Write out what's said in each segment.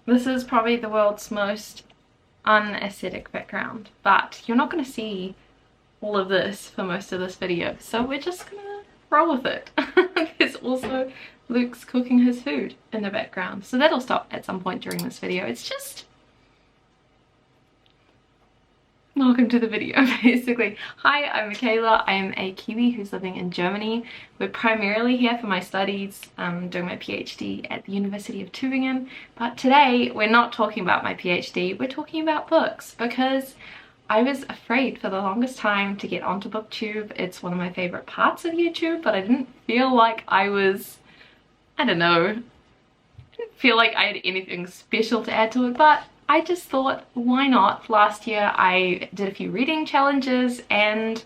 This is probably the world's most unaesthetic background, but you're not going to see all of this for most of this video, so we're just gonna roll with it. There's also Luke's cooking his food in the background, so that'll stop at some point during this video. It's just welcome to the video, basically. Hi, I'm Michaela. I am a Kiwi who's living in Germany. We're primarily here for my studies, doing my PhD at the University of Tübingen, but today we're not talking about my PhD, we're talking about books, because I was afraid for the longest time to get onto BookTube. It's one of my favorite parts of YouTube, but I didn't feel like I was, I don't know, I didn't feel like I had anything special to add to it, but I just thought, why not? Last year I did a few reading challenges and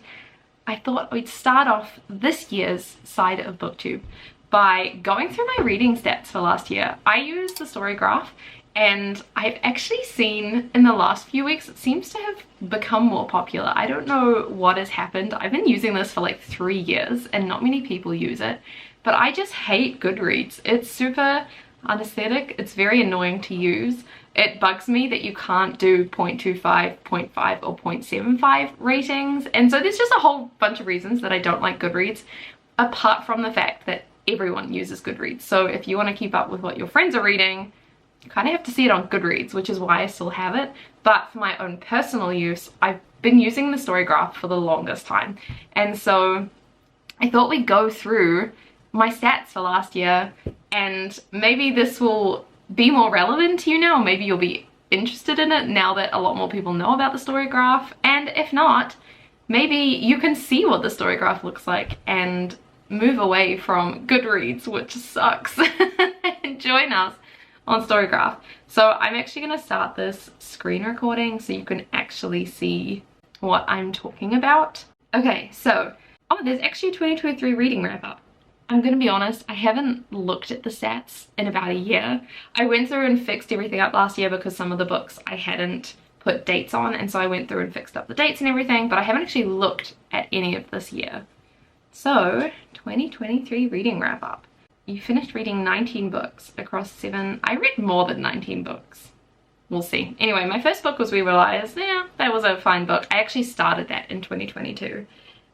I thought we'd start off this year's side of BookTube by going through my reading stats for last year. I used the StoryGraph, and I've actually seen in the last few weeks it seems to have become more popular. I don't know what has happened. I've been using this for like 3 years and not many people use it, but I just hate Goodreads. It's super unaesthetic. It's very annoying to use. It bugs me that you can't do 0.25, 0.5 or 0.75 ratings, and so there's just a whole bunch of reasons that I don't like Goodreads, apart from the fact that everyone uses Goodreads. So if you want to keep up with what your friends are reading, you kind of have to see it on Goodreads, which is why I still have it. But for my own personal use, I've been using the StoryGraph for the longest time, and so I thought we'd go through my stats for last year, and maybe this will be more relevant to you now. Maybe you'll be interested in it now that a lot more people know about the StoryGraph, and if not, maybe you can see what the StoryGraph looks like and move away from Goodreads, which sucks, and join us on StoryGraph. So I'm actually going to start this screen recording so you can actually see what I'm talking about. Okay, so, oh, there's actually a 2023 reading wrap up. I'm gonna be honest, I haven't looked at the stats in about a year. I went through and fixed everything up last year because some of the books I hadn't put dates on, and so I went through and fixed up the dates and everything, but I haven't actually looked at any of this year. So, 2023 reading wrap up. You finished reading 19 books across 7. I read more than 19 books. We'll see. Anyway, my first book was We Were Liars. Yeah, that was a fine book. I actually started that in 2022,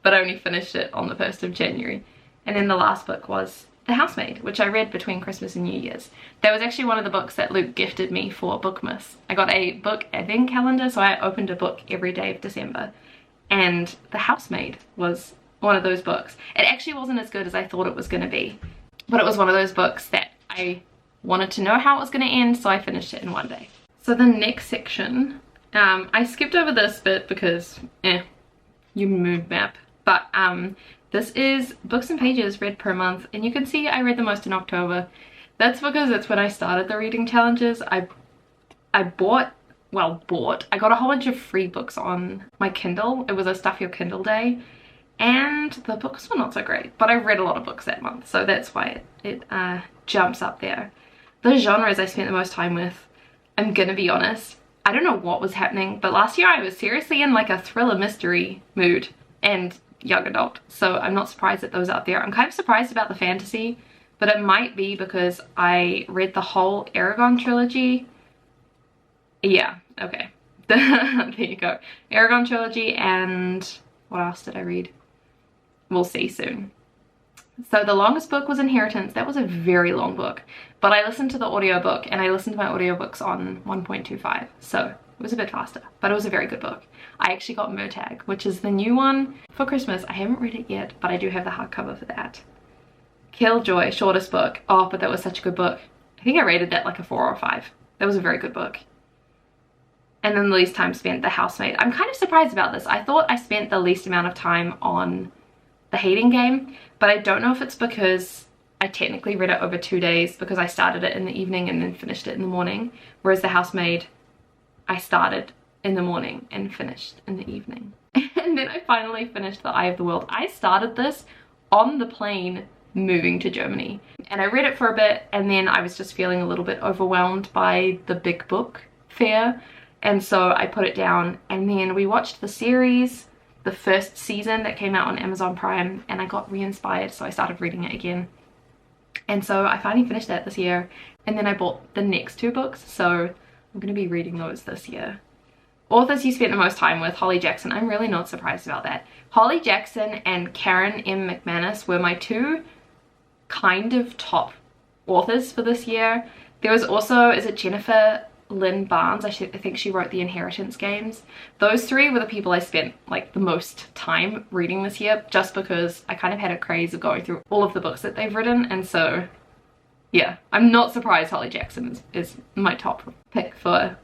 but only finished it on the 1st of January. And then the last book was The Housemaid, which I read between Christmas and New Year's. That was actually one of the books that Luke gifted me for Bookmas. I got a book advent calendar, so I opened a book every day of December. And The Housemaid was one of those books. It actually wasn't as good as I thought it was going to be, but it was one of those books that I wanted to know how it was going to end, so I finished it in one day. So the next section, I skipped over this bit because, you mood map, but this is books and pages read per month, and you can see I read the most in October. That's because it's when I started the reading challenges. I got a whole bunch of free books on my Kindle. It was a Stuff Your Kindle day, and the books were not so great, but I read a lot of books that month, so that's why it jumps up there. The genres I spent the most time with, I'm gonna be honest, I don't know what was happening, but last year I was seriously in like a thriller mystery mood and young adult, so I'm not surprised that those are up there. I'm kind of surprised about the fantasy, but it might be because I read the whole Aragon trilogy. Yeah, okay. There you go. Aragon trilogy, and what else did I read? We'll see soon. So the longest book was Inheritance. That was a very long book, but I listened to the audiobook, and I listened to my audiobooks on 1.25, so it was a bit faster, but it was a very good book. I actually got Murtagh, which is the new one, for Christmas. I haven't read it yet, but I do have the hardcover for that. Killjoy, shortest book. Oh, but that was such a good book. I think I rated that like a 4 or 5. That was a very good book. And then the least time spent, The Housemaid. I'm kind of surprised about this. I thought I spent the least amount of time on The Hating Game, but I don't know if it's because I technically read it over 2 days, because I started it in the evening and then finished it in the morning, whereas The Housemaid, I started in the morning and finished in the evening. And then I finally finished The Eye of the World. I started this on the plane moving to Germany, and I read it for a bit, and then I was just feeling a little bit overwhelmed by the big book fair, and so I put it down. And then we watched the series, the first season that came out on Amazon Prime, and I got re-inspired, so I started reading it again. And so I finally finished that this year, and then I bought the next 2 books, so I'm going to be reading those this year. Authors you spent the most time with, Holly Jackson. I'm really not surprised about that. Holly Jackson and Karen M. McManus were my 2 kind of top authors for this year. There was also, is it Jennifer Lynn Barnes? I think she wrote the Inheritance Games. Those 3 were the people I spent like the most time reading this year, just because I kind of had a craze of going through all of the books that they've written. And so yeah, I'm not surprised Holly Jackson is my top pick for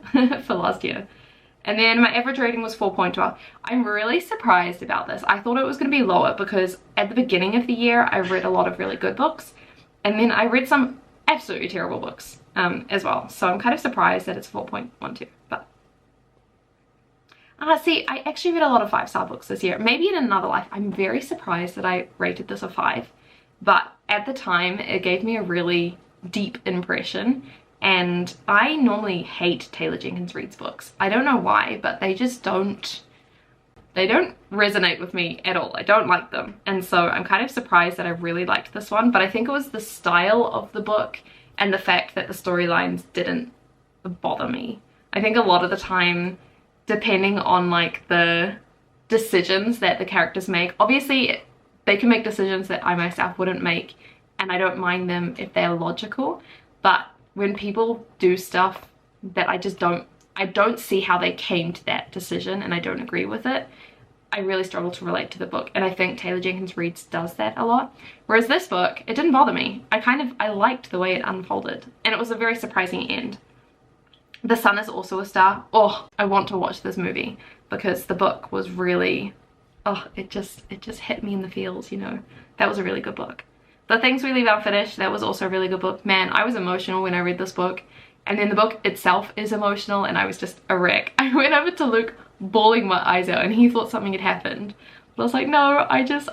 for last year. And then my average rating was 4.12. I'm really surprised about this. I thought it was going to be lower because at the beginning of the year I read a lot of really good books, and then I read some absolutely terrible books as well. So I'm kind of surprised that it's 4.12. But see, I actually read a lot of 5-star books this year. Maybe in another life. I'm very surprised that I rated this a 5. But at the time it gave me a really deep impression. And I normally hate Taylor Jenkins Reid's books. I don't know why, but they just don't resonate with me at all. I don't like them. And so I'm kind of surprised that I really liked this one, but I think it was the style of the book and the fact that the storylines didn't bother me. I think a lot of the time, depending on like the decisions that the characters make, obviously they can make decisions that I myself wouldn't make, and I don't mind them if they're logical, but when people do stuff that I don't see how they came to that decision and I don't agree with it, I really struggle to relate to the book. And I think Taylor Jenkins Reid does that a lot. Whereas this book, it didn't bother me. I liked the way it unfolded, and it was a very surprising end. The Sun is also a star. Oh, I want to watch this movie because the book was really, oh, it just hit me in the feels, you know. That was a really good book. The Things We Leave Unfinished, that was also a really good book. Man, I was emotional when I read this book. And then the book itself is emotional, and I was just a wreck. I went over to Luke bawling my eyes out, and he thought something had happened. But I was like, no,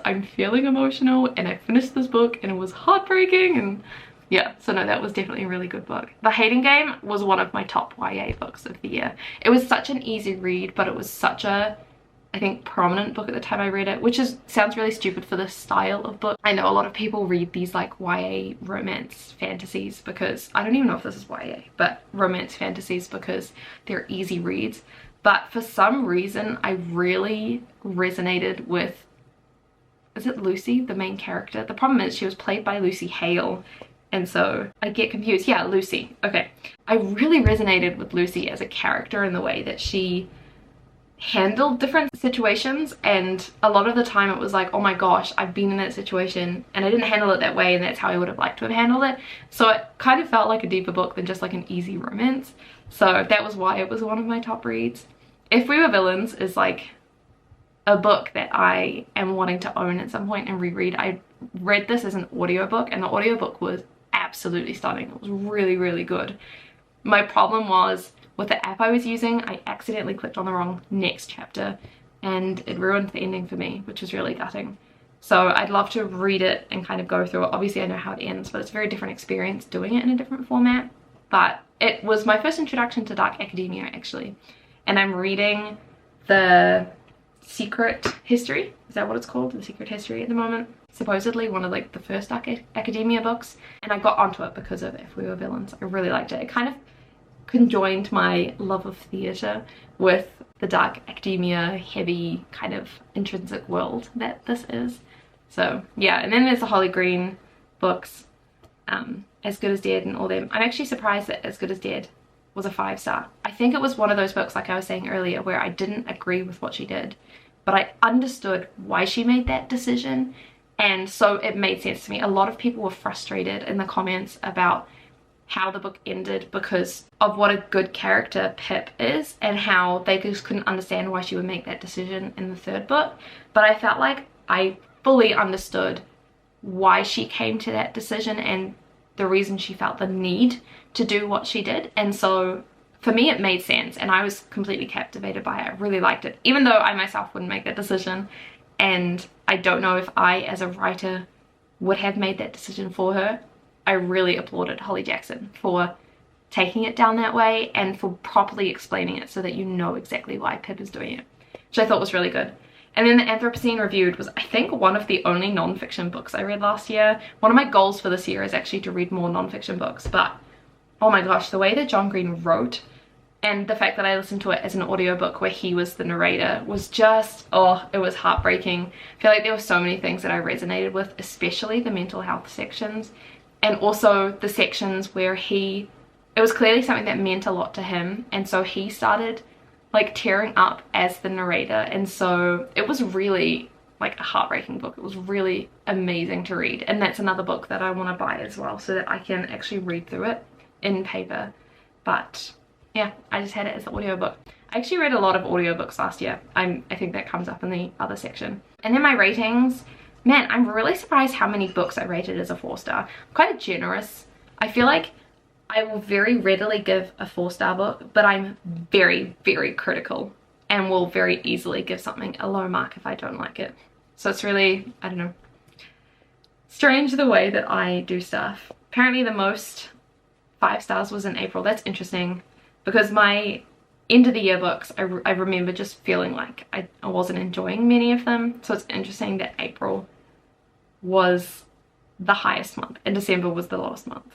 I'm feeling emotional, and I finished this book and it was heartbreaking. And yeah, so no, that was definitely a really good book. The Hating Game was one of my top YA books of the year. It was such an easy read, but it was such a, I think, prominent book at the time I read it, which sounds really stupid for this style of book. I know a lot of people read these like YA romance fantasies because, I don't even know if this is YA, but romance fantasies because they're easy reads. But for some reason, I really resonated with, is it Lucy, the main character? The problem is she was played by Lucy Hale, and so I get confused. Yeah, Lucy. Okay. I really resonated with Lucy as a character in the way that she handled different situations, and a lot of the time it was like, oh my gosh, I've been in that situation and I didn't handle it that way, and that's how I would have liked to have handled it. So it kind of felt like a deeper book than just like an easy romance. So that was why it was one of my top reads. If We Were Villains is like a book that I am wanting to own at some point and reread. I read this as an audiobook, and the audiobook was absolutely stunning. It was really, really good. My problem was with the app I was using, I accidentally clicked on the wrong next chapter and it ruined the ending for me, which was really gutting. So I'd love to read it and kind of go through it. Obviously I know how it ends, but it's a very different experience doing it in a different format. But it was my first introduction to dark academia, actually. And I'm reading The Secret History. Is that what it's called? The Secret History at the moment. Supposedly one of like the first dark academia books. And I got onto it because of If We Were Villains. I really liked it. It kind of conjoined my love of theatre with the dark academia heavy kind of intrinsic world that this is. So yeah, and then there's the Holly Green books, As Good as Dead and all them. I'm actually surprised that As Good as Dead was a 5-star. I think it was one of those books, like I was saying earlier, where I didn't agree with what she did, but I understood why she made that decision, and so it made sense to me. A lot of people were frustrated in the comments about how the book ended because of what a good character Pip is and how they just couldn't understand why she would make that decision in the third book. But I felt like I fully understood why she came to that decision and the reason she felt the need to do what she did. And so for me it made sense, and I was completely captivated by it. I really liked it, even though I myself wouldn't make that decision, and I don't know if I as a writer would have made that decision for her. I really applauded Holly Jackson for taking it down that way and for properly explaining it so that you know exactly why Pip is doing it, which I thought was really good. And then the Anthropocene Reviewed was, I think, one of the only non-fiction books I read last year. One of my goals for this year is actually to read more non-fiction books, but oh my gosh, the way that John Green wrote and the fact that I listened to it as an audiobook where he was the narrator was just, oh, it was heartbreaking. I feel like there were so many things that I resonated with, especially the mental health sections, and also the sections where it was clearly something that meant a lot to him, and so he started like tearing up as the narrator, and so it was really like a heartbreaking book. It was really amazing to read, and that's another book that I want to buy as well so that I can actually read through it in paper. But yeah, I just had it as the audiobook. I actually read a lot of audiobooks last year. I think that comes up in the other section. And then my ratings, man, I'm really surprised how many books I rated as a 4-star. I'm quite generous. I feel like I will very readily give a 4-star book, but I'm very, very critical and will very easily give something a low mark if I don't like it. So it's really, I don't know, strange the way that I do stuff. Apparently the most 5 stars was in April. That's interesting because my end of the year books, I remember just feeling like I wasn't enjoying many of them. So it's interesting that April was the highest month and December was the lowest month.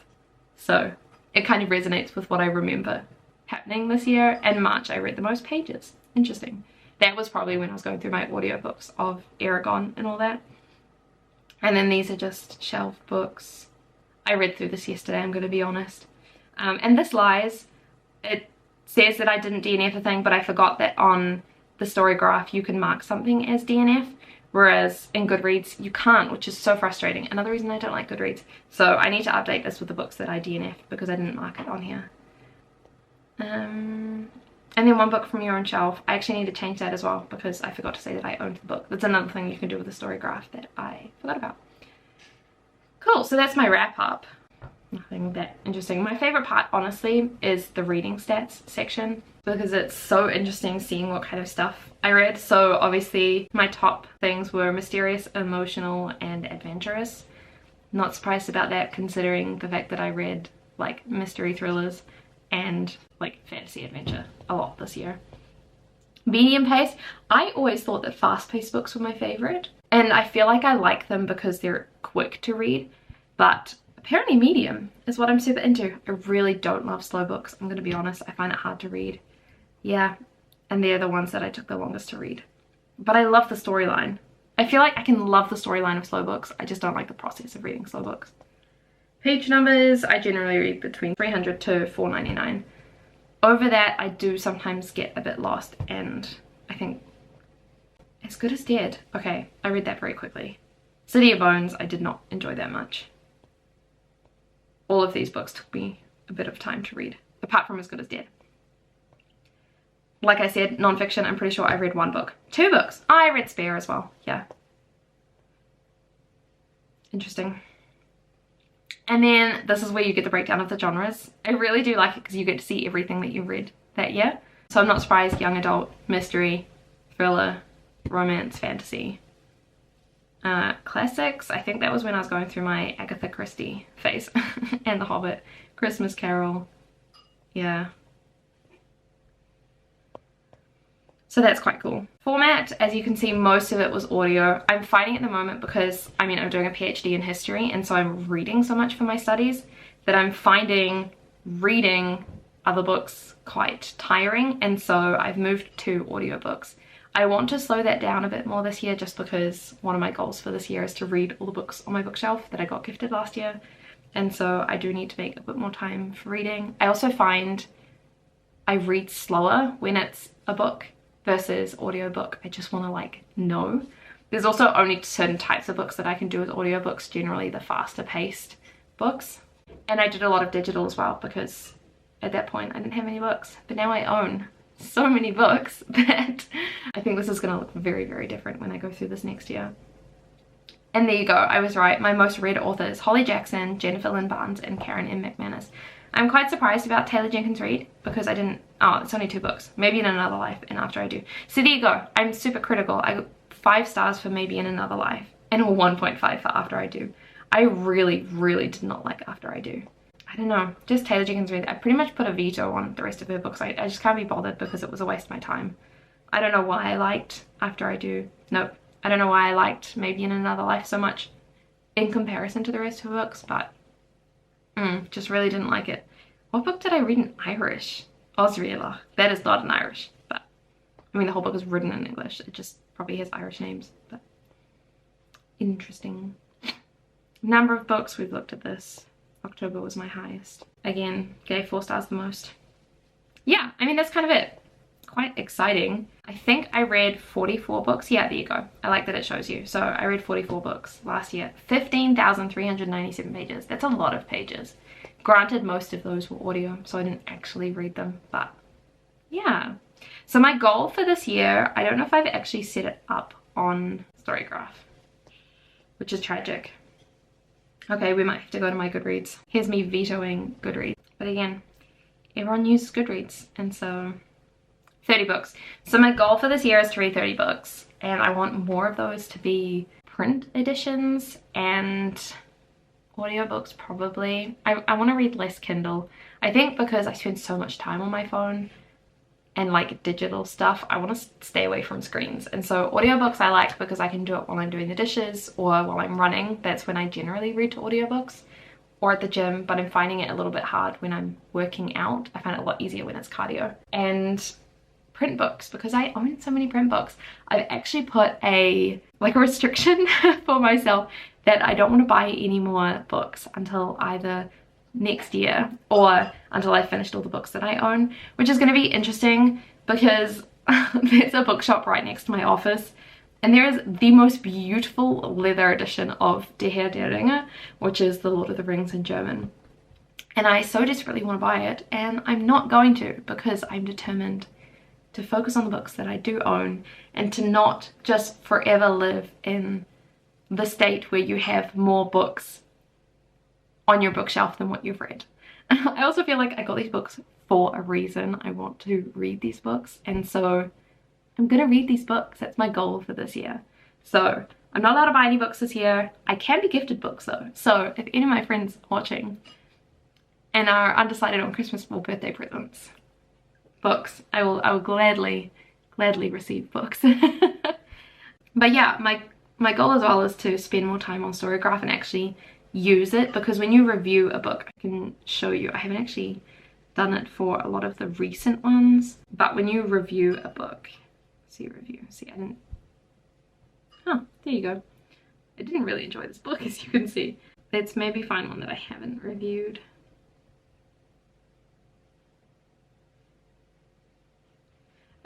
So it kind of resonates with what I remember happening this year. And March I read the most pages. Interesting. That was probably when I was going through my audiobooks of Aragon and all that. And then these are just shelved books. I read through this yesterday, I'm going to be honest. And this lies. It says that I didn't DNF a thing, but I forgot that on the StoryGraph you can mark something as DNF, whereas in Goodreads you can't, which is so frustrating. Another reason I don't like Goodreads. So I need to update this with the books that I DNF'd because I didn't mark it on here. And then one book from your own shelf. I actually need to change that as well because I forgot to say that I owned the book. That's another thing you can do with the StoryGraph that I forgot about. Cool, so that's my wrap up. Nothing that interesting. My favorite part, honestly, is the reading stats section because it's so interesting seeing what kind of stuff I read. So obviously my top things were mysterious, emotional, and adventurous. Not surprised about that considering the fact that I read like mystery thrillers and like fantasy adventure a lot this year. Medium pace, I always thought that fast-paced books were my favorite, and I feel like I like them because they're quick to read, but apparently medium is what I'm super into. I really don't love slow books, I'm gonna be honest. I find it hard to read. Yeah, and they're the ones that I took the longest to read. But I love the storyline. I feel like I can love the storyline of slow books. I just don't like the process of reading slow books. Page numbers, I generally read between 300 to 499. Over that, I do sometimes get a bit lost, and I think As Good as Dead. Okay, I read that very quickly. City of Bones, I did not enjoy that much. All of these books took me a bit of time to read, apart from As Good as Dead. Like I said, non-fiction, I'm pretty sure I read 1 book. 2 books. I read Spare as well, yeah. Interesting. And then this is where you get the breakdown of the genres. I really do like it because you get to see everything that you read that year. So I'm not surprised, young adult, mystery, thriller, romance, fantasy. Classics, I think that was when I was going through my Agatha Christie phase. And The Hobbit, Christmas Carol, yeah. So that's quite cool. Format, as you can see, most of it was audio. I'm finding at the moment because, I mean, I'm doing a PhD in history and so I'm reading so much for my studies that I'm finding reading other books quite tiring, and so I've moved to audiobooks. I want to slow that down a bit more this year just because one of my goals for this year is to read all the books on my bookshelf that I got gifted last year, and so I do need to make a bit more time for reading. I also find I read slower when it's a book versus audiobook. I just want to like know. There's also only certain types of books that I can do as audiobooks, generally the faster paced books. And I did a lot of digital as well because at that point I didn't have any books, but now I own so many books that I think this is going to look very, very different when I go through this next year. And there you go, I was right. My most read authors, Holly Jackson, Jennifer Lynn Barnes, and Karen M. McManus. I'm quite surprised about Taylor Jenkins Reid because I didn't, oh, it's only 2 books, Maybe in Another Life and After I Do. So there you go, I'm super critical. I got 5 stars for Maybe in Another Life and a 1.5 for After I Do. I really, really did not like After I Do. I don't know, just Taylor Jenkins Reid. I pretty much put a veto on the rest of her books. I just can't be bothered because it was a waste of my time. I don't know why I liked After I Do. Nope. I don't know why I liked Maybe in Another Life so much in comparison to the rest of her books, but just really didn't like it. What book did I read in Irish? Osriela. That is not in Irish, but I mean the whole book is written in English. It just probably has Irish names, but interesting. Number of books, we've looked at this. October was my highest. Again, gave 4 stars the most. Yeah, I mean that's kind of it. Quite exciting. I think I read 44 books. Yeah, there you go. I like that it shows you. So I read 44 books last year. 15,397 pages. That's a lot of pages. Granted, most of those were audio, so I didn't actually read them, but yeah. So my goal for this year, I don't know if I've actually set it up on StoryGraph, which is tragic. Okay, we might have to go to my Goodreads. Here's me vetoing Goodreads. But again, everyone uses Goodreads, and so 30 books. So my goal for this year is to read 30 books, and I want more of those to be print editions and audiobooks probably. I want to read less Kindle. I think because I spend so much time on my phone and like digital stuff, I want to stay away from screens. And so audiobooks I like because I can do it while I'm doing the dishes or while I'm running. That's when I generally read to audiobooks, or at the gym, but I'm finding it a little bit hard when I'm working out. I find it a lot easier when it's cardio. And print books, because I own so many print books. I've actually put a restriction for myself that I don't want to buy any more books until either next year or until I've finished all the books that I own, which is going to be interesting because there's a bookshop right next to my office and there is the most beautiful leather edition of Der Herr der Ringe, which is the Lord of the Rings in German, and I so desperately want to buy it, and I'm not going to because I'm determined to focus on the books that I do own and to not just forever live in the state where you have more books on your bookshelf than what you've read. I also feel like I got these books for a reason. I want to read these books, and so I'm gonna read these books. That's my goal for this year. So I'm not allowed to buy any books this year. I can be gifted books though. So if any of my friends are watching and are undecided on Christmas or birthday presents, books, I will gladly receive books. But yeah, my goal as well is to spend more time on StoryGraph and actually use it, because when you review a book, I can show you, I haven't actually done it for a lot of the recent ones, but when you review a book, see I didn't, oh, there you go. I didn't really enjoy this book, as you can see. Let's maybe find one that I haven't reviewed.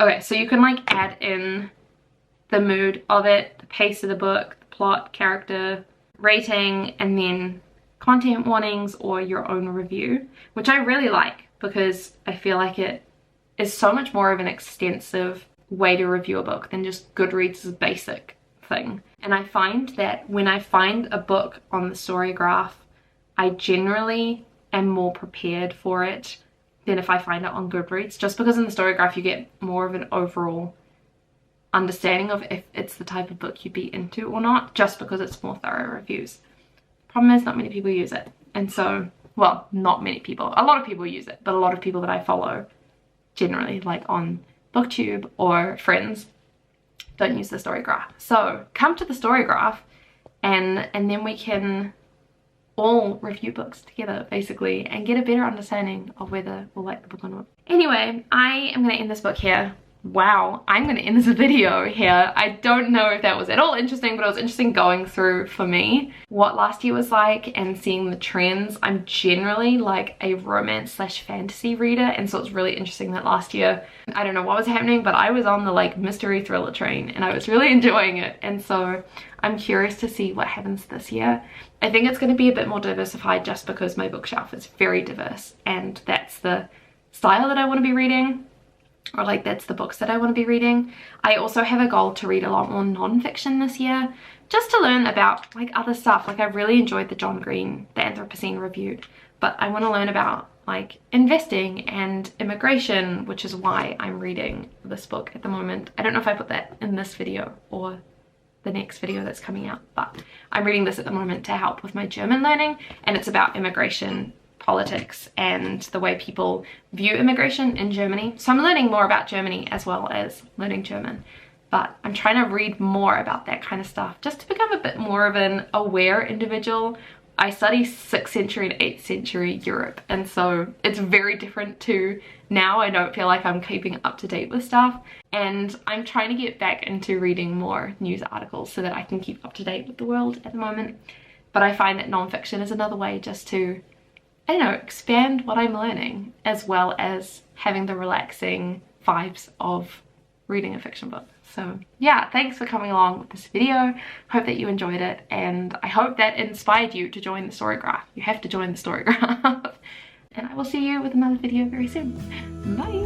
Okay, so you can like add in the mood of it, the pace of the book, the plot, character, rating, and then content warnings or your own review, which I really like because I feel like it is so much more of an extensive way to review a book than just Goodreads' basic thing. And I find that when I find a book on the StoryGraph, I generally am more prepared for it than if I find it on Goodreads, just because in the StoryGraph you get more of an overall understanding of if it's the type of book you'd be into or not, just because it's more thorough reviews. Problem is, not many people use it, and so, well, not many people, a lot of people use it, but a lot of people that I follow generally, like on BookTube or friends, don't use the StoryGraph. So come to the StoryGraph and then we can all review books together basically and get a better understanding of whether we'll like the book or not. Anyway, I am going to end this book here. Wow, I'm going to end this video here. I don't know if that was at all interesting, but it was interesting going through for me what last year was like and seeing the trends. I'm generally like a romance / fantasy reader, and so it's really interesting that last year, I don't know what was happening, but I was on the like mystery thriller train and I was really enjoying it, and so I'm curious to see what happens this year. I think it's going to be a bit more diversified just because my bookshelf is very diverse and that's the style that I want to be reading, or like that's the books that I want to be reading. I also have a goal to read a lot more non-fiction this year, just to learn about like other stuff. Like I really enjoyed the John Green, the Anthropocene reviewed, but I want to learn about like investing and immigration, which is why I'm reading this book at the moment. I don't know if I put that in this video or the next video that's coming out, but I'm reading this at the moment to help with my German learning, and it's about immigration politics and the way people view immigration in Germany. So I'm learning more about Germany as well as learning German. But I'm trying to read more about that kind of stuff just to become a bit more of an aware individual. I study 6th century and 8th century Europe, and so it's very different to now. I don't feel like I'm keeping up to date with stuff, and I'm trying to get back into reading more news articles so that I can keep up to date with the world at the moment. But I find that non-fiction is another way just to, I don't know, expand what I'm learning, as well as having the relaxing vibes of reading a fiction book. So yeah, thanks for coming along with this video. Hope that you enjoyed it, and I hope that inspired you to join the StoryGraph. You have to join the StoryGraph. And I will see you with another video very soon. Bye!